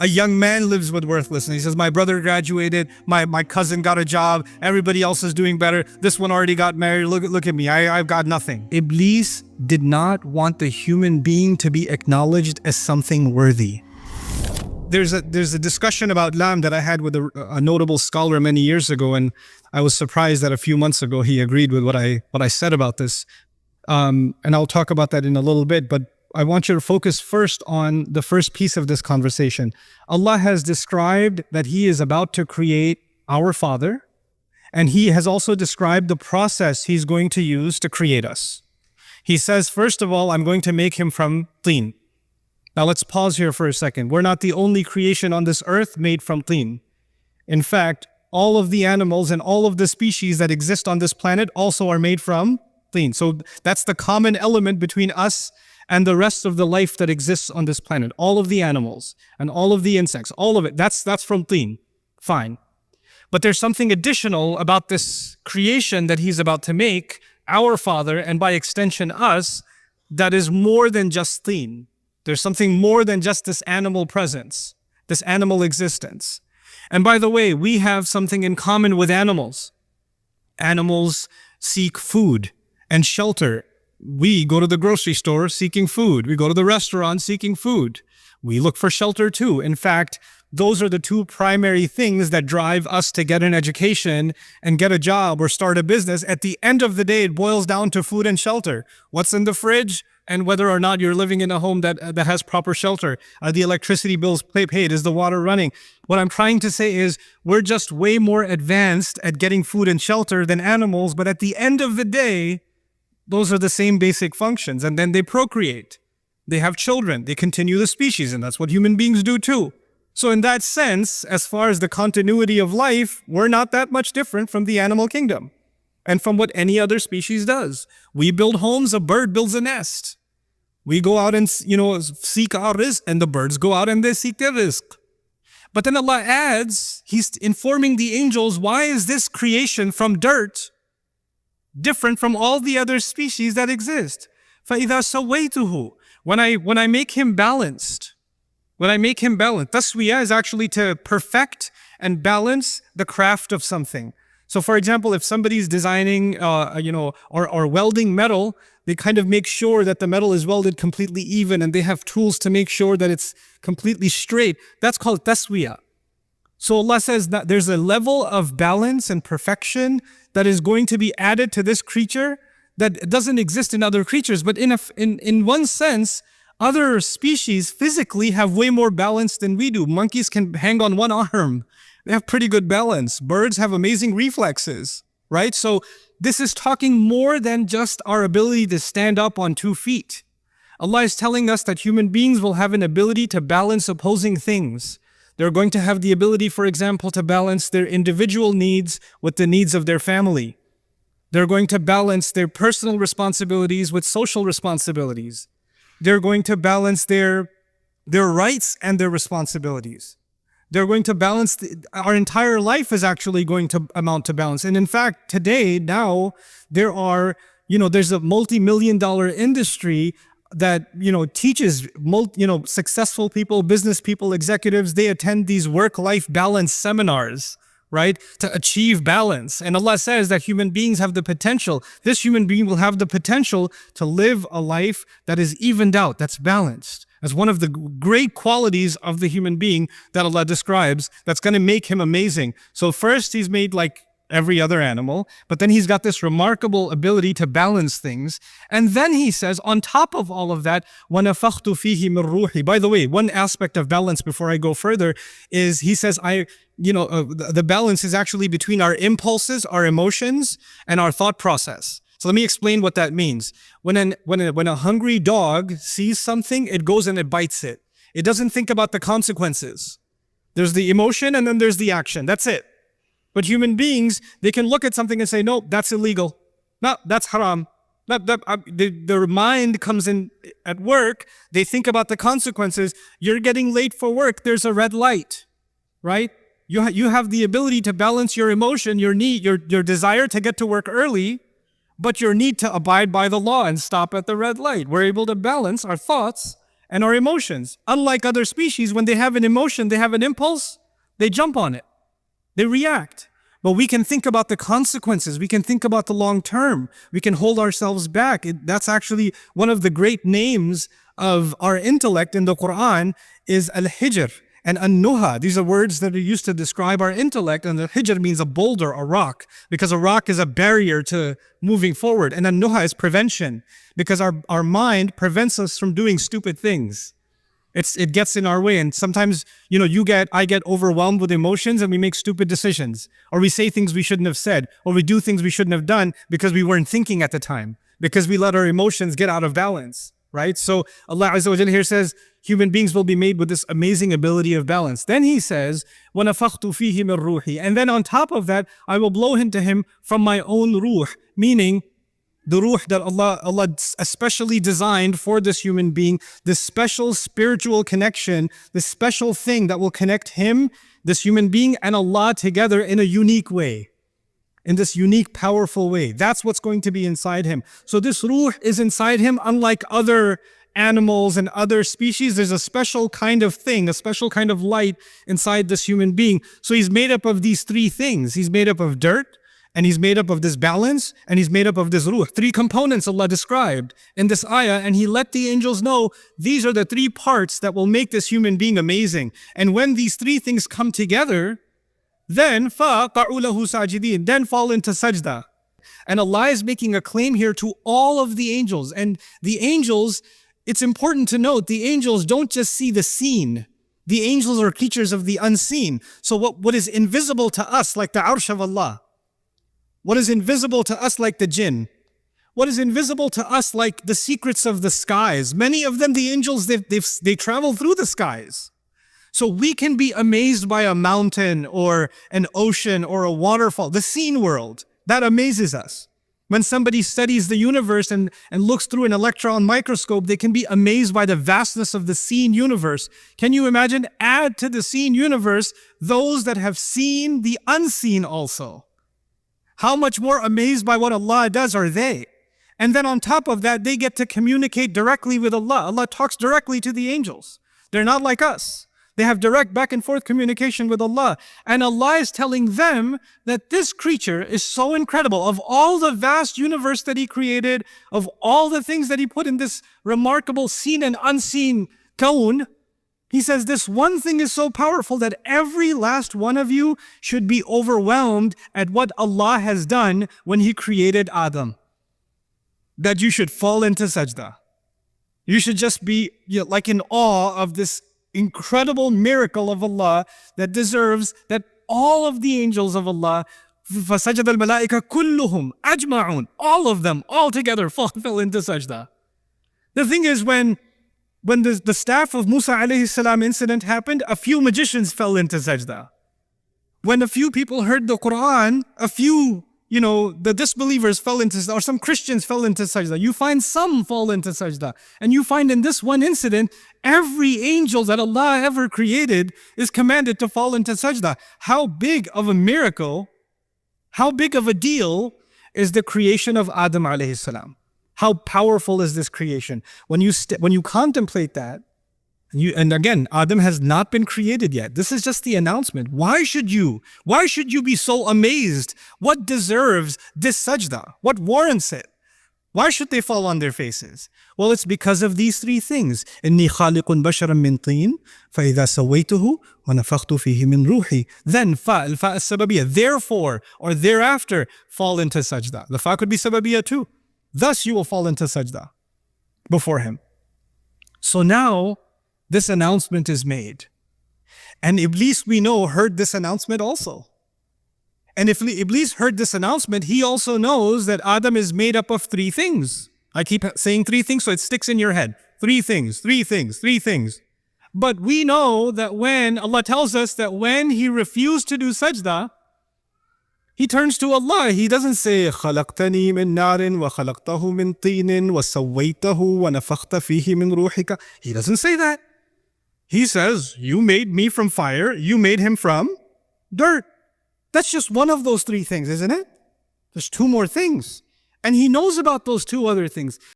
A young man lives with worthlessness. He says, my brother graduated, my cousin got a job, everybody else is doing better, this one already got married, look at me, I've got nothing. Iblis did not want the human being to be acknowledged as something worthy. There's a discussion about Lam that I had with a notable scholar many years ago, and I was surprised that a few months ago he agreed with what I said about this. And I'll talk about that in a little bit, but I want you to focus first on the first piece of this conversation. Allah has described that He is about to create our Father, and He has also described the process He's going to use to create us. He says, first of all, I'm going to make him from teen. Now let's pause here for a second. We're not the only creation on this earth made from teen. In fact, all of the animals and all of the species that exist on this planet also are made from teen. So that's the common element between us and the rest of the life that exists on this planet. All of the animals and all of the insects, all of it, that's from teen. Fine. But there's something additional about this creation that He's about to make, our Father, and by extension us, that is more than just teen. There's something more than just this animal presence, this animal existence. And by the way, we have something in common with animals. Animals seek food and shelter. We go to the grocery store seeking food. We go to the restaurant seeking food. We look for shelter too. In fact, those are the two primary things that drive us to get an education and get a job or start a business. At the end of the day, it boils down to food and shelter. What's in the fridge and whether or not you're living in a home that has proper shelter. Are the electricity bills paid? Is the water running? What I'm trying to say is we're just way more advanced at getting food and shelter than animals, but at the end of the day, those are the same basic functions, and then they procreate. They have children, they continue the species, and that's what human beings do too. So in that sense, as far as the continuity of life, we're not that much different from the animal kingdom and from what any other species does. We build homes, a bird builds a nest. We go out and, seek our rizq, and the birds go out and they seek their rizq. But then Allah adds, He's informing the angels, why is this creation from dirt different from all the other species that exist? فَإِذَا سَوَّيْتُهُ, when I make him balanced, taswiyah is actually to perfect and balance the craft of something. So for example, if somebody's designing, or welding metal, they kind of make sure that the metal is welded completely even, and they have tools to make sure that it's completely straight. That's called taswiyah. So Allah says that there's a level of balance and perfection that is going to be added to this creature that doesn't exist in other creatures. But in one sense, other species physically have way more balance than we do. Monkeys can hang on one arm. They have pretty good balance. Birds have amazing reflexes, right? So this is talking more than just our ability to stand up on 2 feet. Allah is telling us that human beings will have an ability to balance opposing things. They're going to have the ability, for example, to balance their individual needs with the needs of their family. They're going to balance their personal responsibilities with social responsibilities. They're going to balance their rights and their responsibilities. They're going to balance, our entire life is actually going to amount to balance. And in fact, today, now, there's a multi-million-dollar industry that, teaches, successful people, business people, executives, they attend these work-life balance seminars, right, to achieve balance. And Allah says that human beings have the potential, this human being will have the potential to live a life that is evened out, that's balanced. As one of the great qualities of the human being that Allah describes, that's going to make him amazing. So first, he's made like every other animal, but then he's got this remarkable ability to balance things. And then he says, on top of all of that, وَنَفَخْتُ فِيهِ مِنْ رُوحِي. By the way, one aspect of balance before I go further is he says, the balance is actually between our impulses, our emotions, and our thought process. So let me explain what that means. When a hungry dog sees something, it goes and it bites it. It doesn't think about the consequences. There's the emotion and then there's the action. That's it. But human beings, they can look at something and say, no, that's illegal. No, that's haram. Their mind comes in at work. They think about the consequences. You're getting late for work. There's a red light, right? You have the ability to balance your emotion, your need, your desire to get to work early, but your need to abide by the law and stop at the red light. We're able to balance our thoughts and our emotions. Unlike other species, when they have an emotion, they have an impulse, they jump on it. They react. But we can think about the consequences. We can think about the long term. We can hold ourselves back. That's actually one of the great names of our intellect in the Quran is Al-Hijr and An-Nuha. These are words that are used to describe our intellect. And the Hijr means a boulder, a rock, because a rock is a barrier to moving forward. And An-Nuha is prevention, because our mind prevents us from doing stupid things. It gets in our way, and sometimes, I get overwhelmed with emotions and we make stupid decisions, or we say things we shouldn't have said, or we do things we shouldn't have done because we weren't thinking at the time, because we let our emotions get out of balance, right? So Allah Azza wa Jalla here says, human beings will be made with this amazing ability of balance. Then He says, وَنَفَخْتُ فِيهِ مِنْ رُوحِي, and then on top of that, I will blow into him from my own ruh, meaning the ruh that Allah especially designed for this human being, this special spiritual connection, this special thing that will connect him, this human being, and Allah together in a unique way, in this unique, powerful way. That's what's going to be inside him. So this ruh is inside him, unlike other animals and other species. There's a special kind of thing, a special kind of light inside this human being. So he's made up of these three things. He's made up of dirt, and he's made up of this balance, and he's made up of this ruh. Three components Allah described in this ayah, and He let the angels know these are the three parts that will make this human being amazing. And when these three things come together, then فَقَعُوا لَهُ سَاجِدِينَ, then fall into sajda. And Allah is making a claim here to all of the angels. And the angels, it's important to note, the angels don't just see the seen. The angels are creatures of the unseen. So what is invisible to us, like the arsh of Allah, what is invisible to us like the jinn, what is invisible to us like the secrets of the skies, many of them, the angels, they travel through the skies. So we can be amazed by a mountain or an ocean or a waterfall, the seen world, that amazes us. When somebody studies the universe and looks through an electron microscope, they can be amazed by the vastness of the seen universe. Can you imagine? Add to the seen universe those that have seen the unseen also. How much more amazed by what Allah does are they? And then on top of that, they get to communicate directly with Allah. Allah talks directly to the angels. They're not like us. They have direct back and forth communication with Allah. And Allah is telling them that this creature is so incredible. Of all the vast universe that He created, of all the things that He put in this remarkable seen and unseen kawn, He says this one thing is so powerful that every last one of you should be overwhelmed at what Allah has done when He created Adam. That you should fall into sajda. You should just be like in awe of this incredible miracle of Allah that deserves that all of the angels of Allah, فَسَجَدَ الْمَلَائِكَةُ كُلُّهُمْ أَجْمَعُونَ, all of them, all together fell into sajda. The thing is, when the staff of Musa alayhi salam incident happened, a few magicians fell into sajda. When a few people heard the Quran, a few, the disbelievers fell into sajda, or some Christians fell into sajda. You find some fall into sajda. And you find in this one incident, every angel that Allah ever created is commanded to fall into sajda. How big of a miracle, how big of a deal is the creation of Adam alayhi salam? How powerful is this creation? When you contemplate that, and again, Adam has not been created yet. This is just the announcement. Why should you be so amazed? What deserves this sajda? What warrants it? Why should they fall on their faces? Well, it's because of these three things. إِنِّي خَالِقٌ بَشَرًا مِّن طِينٍ فَإِذَا سَوَّيْتُهُ وَنَفَخْتُ فِيهِ مِنْ رُوحِي. Then fa السببية, therefore or thereafter fall into sajda. The fa could be sababiyah too. Thus you will fall into sajda before Him. So now this announcement is made. And Iblis, we know, heard this announcement also. And if Iblis heard this announcement, he also knows that Adam is made up of three things. I keep saying three things so it sticks in your head. Three things, three things, three things. But we know that when Allah tells us that when he refused to do sajda, he turns to Allah. He doesn't say, خَلَقْتَنِي مِن نَارٍ وَخَلَقْتَهُ مِن طِينٍ وَسَوَّيْتَهُ وَنَفَخْتَ فِيهِ مِن رُوحِكَ. He doesn't say that. He says, you made me from fire, you made him from dirt. That's just one of those three things, isn't it? There's two more things. And he knows about those two other things.